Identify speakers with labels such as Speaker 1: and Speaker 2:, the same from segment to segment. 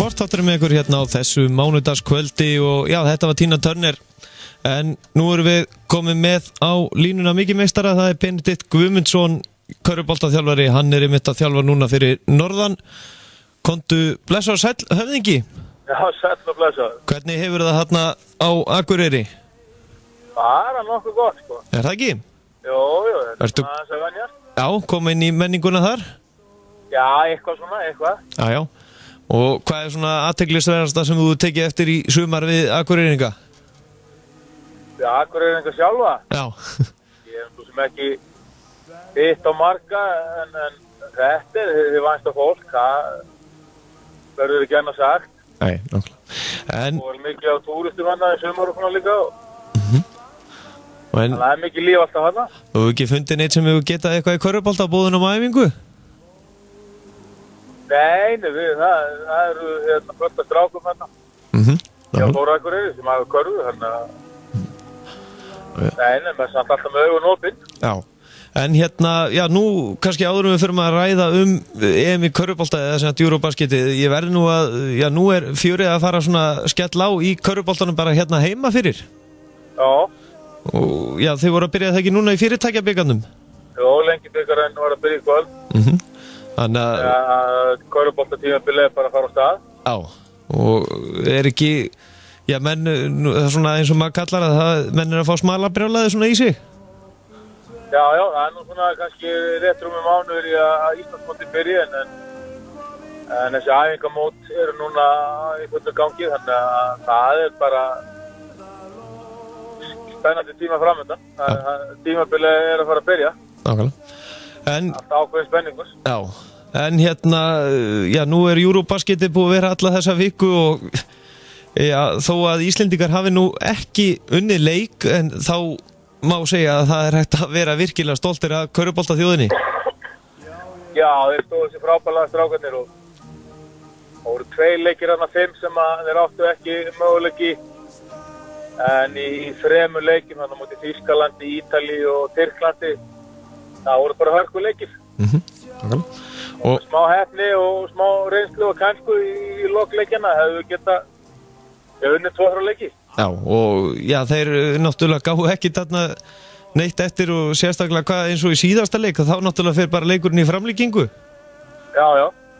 Speaker 1: sportþátturinn með ykkur hérna á þessu mánudagskvöldi og já, þetta var Tina Turner en nú erum við komið með á línuna mikið meistara, það Benedikt Guðmundsson, körfuboltaþjálfari, hann einmitt að þjálfa núna fyrir norðan. Komdu blessa og sæll, höfðingi?
Speaker 2: Já, sæll og blessa.
Speaker 1: Hvernig hefur það hérna á Akureyri?
Speaker 2: Bara nokkuð gott, sko.
Speaker 1: Er það ekki?
Speaker 2: Jú, þetta
Speaker 1: Ertu...
Speaker 2: aðeins að venjast.
Speaker 1: Já, koma inn í menninguna þar?
Speaker 2: Já, eitthvað svona, eitthvað.
Speaker 1: Já. Og hvað er svona athyglisverðasta sem þú tekið eftir í sumar við Akureyringa?
Speaker 2: Já, Akureyringa sjálfa?
Speaker 1: Já.
Speaker 2: Ég hef svo sem ekki hitt á marga, en þetta þið vænsta fólk, það verður ekki annað sagt.
Speaker 1: Nei, nákvæmlega.
Speaker 2: Og er mikið á túristum hana í sumar og svona líka.
Speaker 1: En
Speaker 2: það er mikið líf alltaf hana.
Speaker 1: Þú hefur ekki fundið neitt sem hefur getað eitthvað í körfuboltabúðunum á æfingu?
Speaker 2: Nei, það eru hérna fullt af strákum hérna. Já, Þóra Akureyri sem hafa körfu, hérna. Nei, maður samt alltaf með augun opinn.
Speaker 1: Já. En hérna, já, nú kannski áður við fyrir að ræða EM í körfubolta eða sem að Eurobasketið. Ég verði nú að, já, nú er fjörið að fara svona skell á í körfuboltanum bara hérna heima fyrir.
Speaker 2: Já.
Speaker 1: Og já, þið voru að byrja það ekki núna í fyrirtækjabikarnum?
Speaker 2: Jó, lengi bikarinn var að byrja í kvöld.
Speaker 1: Þannig að...
Speaker 2: Já, körfuboltatímabilið er bara að fara á stað.
Speaker 1: Já, og er ekki, já, menn, svona eins og maður kallar menn er að fá smalabrjálaði svona í sig?
Speaker 2: Já, það er nú svona kannski rétt rúmum mánuður í að Íslandsmóti byrja, en þessi æfingamót eru núna í fullu gangi, þannig að það er bara spennandi tíma framöndan. Tímabilið er að fara að byrja.
Speaker 1: Nákvæmlega.
Speaker 2: Það ákveðin spenningur.
Speaker 1: Já, en hérna, já, nú er Eurobasketið búið að vera alla þessa viku og já, þó að Íslendingar hafi nú ekki unnið leik, en þá má segja að það er hægt að vera virkilega stoltir að körfuboltaþjóðinni.
Speaker 2: Já, þeir stóðu sér frábærlega strákarnir og voru 2 leikir þarna 5 sem að þeir áttu ekki möguleiki, en í 3 leikjum þarna móti Þýskalandi, Ítalíu og Tyrklandi, það voru bara hörkuleikir. Og smá heppni og smá reynslu og kannsku í lokleikjana hefðu getað unnið 2 leiki.
Speaker 1: Já, og já, þeir náttúrulega gáðu ekki þarna neitt eftir og sérstaklega hvað eins og í síðasta leik, þá náttúrulega fer bara leikurinn í framlíkingu.
Speaker 2: Já.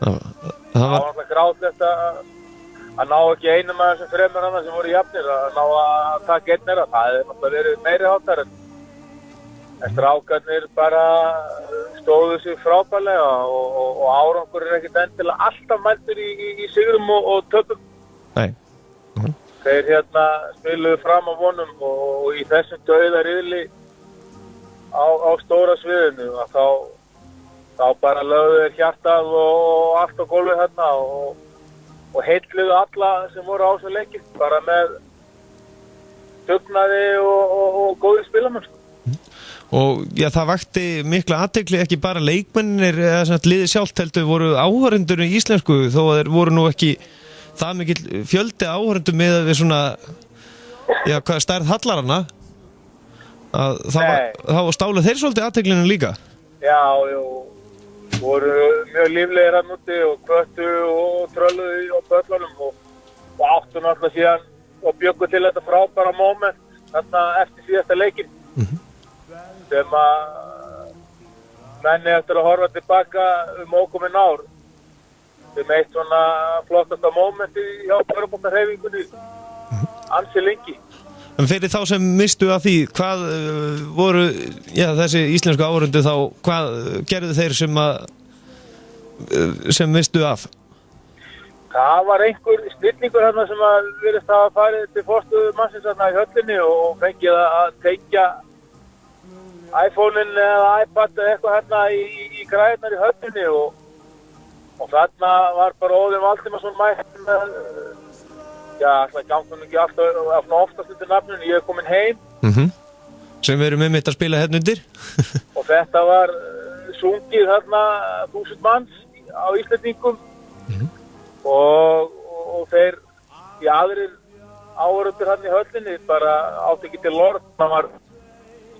Speaker 1: Það var
Speaker 2: alltaf grátlegt að ná ekki einum af þessum 3 annað sem voru jafnir, að ná að taka einn þeirra. Það er náttúrulega verið meiri háttar, en strákarnir bara stóðu sig frábærlega og árangur er ekkert endilega alltaf mæltur í sigrum og töpum.
Speaker 1: Nei.
Speaker 2: Þeir hérna spiluðu fram á vonum og í þessum dauðariðli á stóra sviðinu að þá bara lögðu þeir hjartað og allt á gólfið hérna og heilluðu alla sem voru á þessu leiki bara með dugnaði og góði spilamönsku.
Speaker 1: Og já, það vakti mikla athygli, ekki bara leikmennir eða svona liðið sjálft heldur voru áhorfendur í íslensku, þó að þeir voru nú ekki það mikill fjöldi áhorfendur með við svona, já, hvað stærð hallarana, að þá stálu þeir svolítið athyglinum líka.
Speaker 2: Já, voru mjög líflegir hann úti og kvöttu og trölluðu á böllunum og áttu náttúrulega síðan og bjöggu til þetta frábæra moment þarna eftir síðasta leikin. Sem að menni eftir að horfa tilbaka ókomin ár sem eitt svona flottasta momenti hjá körfuboltahreyfingunni ansi lengi.
Speaker 1: En fyrir þá sem mistu af því, hvað voru, já, þessi íslensku áhorfendur þá, hvað gerðu þeir sem mistu af?
Speaker 2: Það var einhver snillingur hérna sem að virðist hafa farið til forstöðu mannsins hérna í höllinni og fengið að tengja iPhone-in eða iPad eða eitthvað hérna í græðunar í höllinni og þarna var bara Óðinn Valdimarsson mætt með, já, það gangi ekki alltaf oftast undir nafninu, ég er komin heim.
Speaker 1: Sem við erum mitt að spila hérna undir.
Speaker 2: Og þetta var sungið þarna 1000 manns á Íslendingum og þeir í aðrir áhorfendur hérna í höllinni bara átti ekki til orð. Það var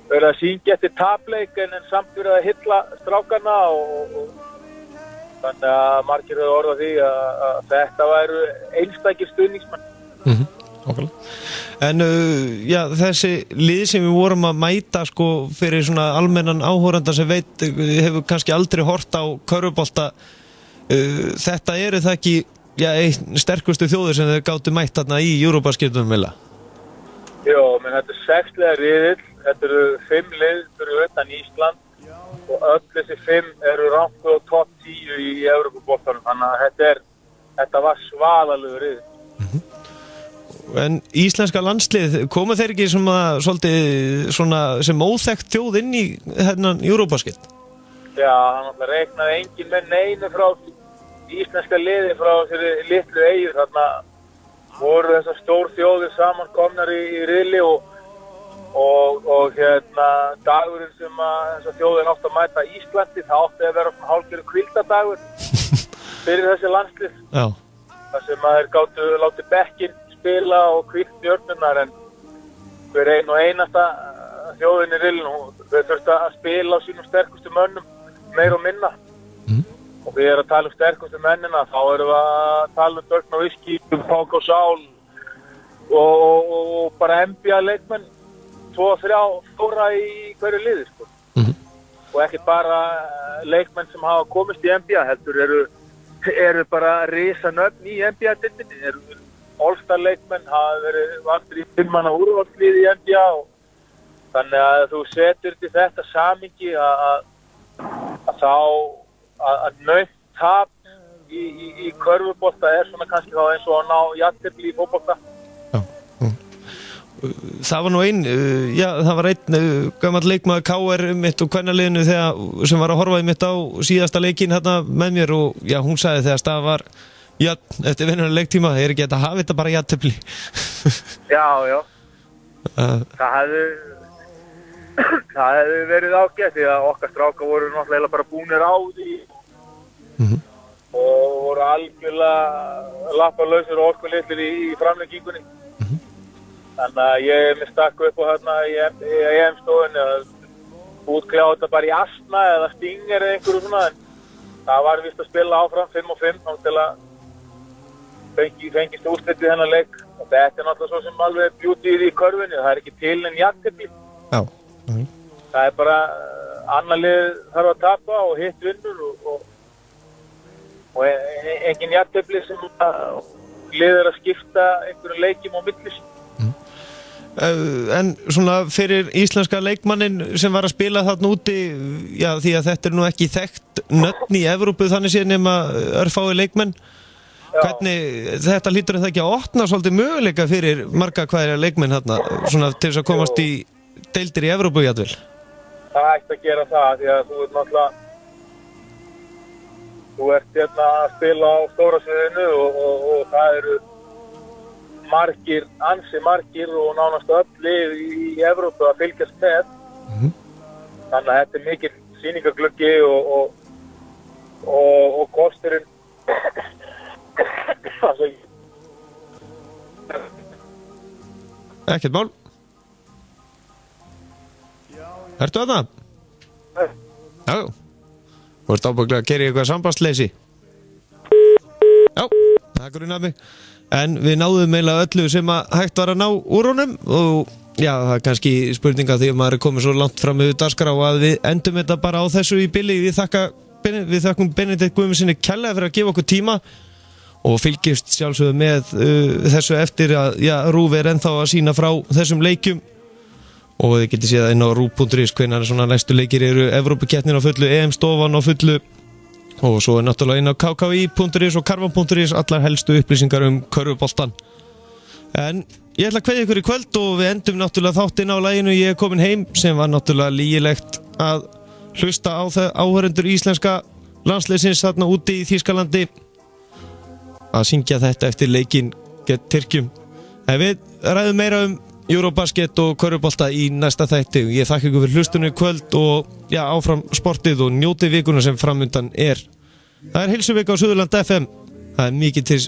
Speaker 2: verið að syngja eftir tapleik en samt verið að hylla strákana þannig að margir hefur orðað því að þetta væru einstakir stuðningsmenn.
Speaker 1: En þessi lið sem við vorum að mæta sko fyrir svona almennan áhorfanda sem veit hefur kannski aldrei hort á körfubolta, þetta eru það ekki einn sterkustu þjóðir sem þeir gátu mætt þarna í Europaskiptum vilja?
Speaker 2: Jó, menn þetta 6 liða riðill, þetta eru 5 lið fyrir utan Ísland og öll þessi 5 eru rankuð á topp 10 í Evrópuboltanum, þannig að þetta var svaðalegur riðill.
Speaker 1: En íslenska landslið, komu þeir ekki svolítið sem óþekkt þjóð inn í þennan Europaskipt?
Speaker 2: Já, hann reiknaði engin með neinu frá íslenska liði frá þessari litlu eyju, þarna voru þessar stór þjóðir saman komnar í riðli og dagurinn sem þessar þjóðir átti að mæta Íslandi, það átti að vera hálfgerður hvíldadagur fyrir þessi landslið.
Speaker 1: Já.
Speaker 2: Þar sem þeir gátu látið bekkinn spila og hvílt stjörnurnar, en hver ein og einasta þjóðin í riðlinu, þau þurftu að spila á sínum sterkustu mönnum meir og minna. Og við erum að tala sterkustu mennina, þá erum við að tala Börn og Viski, Pák og Sál og bara NBA leikmenn, 2-3 í hverju liði, sko. Og ekki bara leikmenn sem hafa komist í NBA, heldur eru bara risanöfn í NBA-dildinni, eru All-Star leikmenn, hafa verið vandur í 5 manna úrvalslið í NBA og þannig að þú setur til þetta samhengi að þá að naut tap í körfubolta svona kannski þá eins og að ná jafntefli í fótbolta.
Speaker 1: Það var nú það var einn gamall leikmaður KR mitt og kvennaliðinu sem var að horfa mitt á síðasta leikinn hérna með mér og hún sagði þegar staðan var eftir venjulega leiktíma, ekki að hafa þetta bara jafntefli.
Speaker 2: Já. Það hefði verið ágætt því að okkar strákar voru náttúrulega bara búnir á því og voru algjörlega lappalausir og orkulitlir í framlengingunni. Þannig að ég með stakku upp á hérna í EM-stofunni að útkljá þetta bara í astma eða stinger eða einhverju svona, en það var vist að spila áfram 5-5 til að fengist úrslitið hennar leik og þetta náttúrulega svo sem alveg beautyð í körfunni, það ekki til en jafntefli.
Speaker 1: Já.
Speaker 2: Það bara annar lið þarf að tapa og hitt vinnur og engin jafntefli sem lið að skipta einhverjum leikjum á millis.
Speaker 1: En svona fyrir íslenska leikmannin sem var að spila þarna úti, því að þetta nú ekki þekkt nöfn í Evrópu þannig séð nema örfái leikmenn. Hvernig þetta hlýtur það ekki að opna svolítið möguleika fyrir marga hverja leikmenn þarna svona til þess að komast í deildir í Evrópu jafnvel?
Speaker 2: Það ætti að gera það því að þú ert hérna að spila á stóra sviðinu og það eru ansi margir og nánast öll lið í Evrópu að fylgjast með. Þannig að þetta mikil sýningagluggi og kosturinn
Speaker 1: Ekkert mál. Ertu að það? Já. Þú ert ábyggilega að gera eitthvað sambandsleysi. Já, það grunaði mig. En við náðum eiginlega öllu sem að hægt var að ná úr honum og það er kannski spurninga því að maður er komið svo langt fram yfir dagskrá að við endum þetta bara á þessu í bili. Við þakkum Benedikt Guðmundssyni kærlega fyrir að gefa okkur tíma og fylgjumst sjálfsögðu með þessu eftir að RÚV er ennþá að sýna frá þessum leikjum og þið getið séð inn á RÚV.is hvenær svona næstu leikir eru Evrópukeppnin á fullu, EM-stofan á fullu og svo er náttúrulega inn á KKI.is og Karvan.is allar helstu upplýsingar körfuboltan. En ég ætla að kveðja ykkur í kvöld og við endum náttúrulega þáttinn á laginu Ég er komin heim sem var náttúrulega lygilegt að hlusta á áhorfendur íslenska landsliðsins þarna úti í Þýskalandi að syngja þetta eftir leikinn gegn Tyrkjum. En við ræðum meira Eurobasket og körfubolta í næsta þætti. Ég þakka ykkur fyrir hlustunni í kvöld og áfram sportið og njótið vikuna sem framundan er. Það er heilsuvika á Suðurland FM. Það er mikið til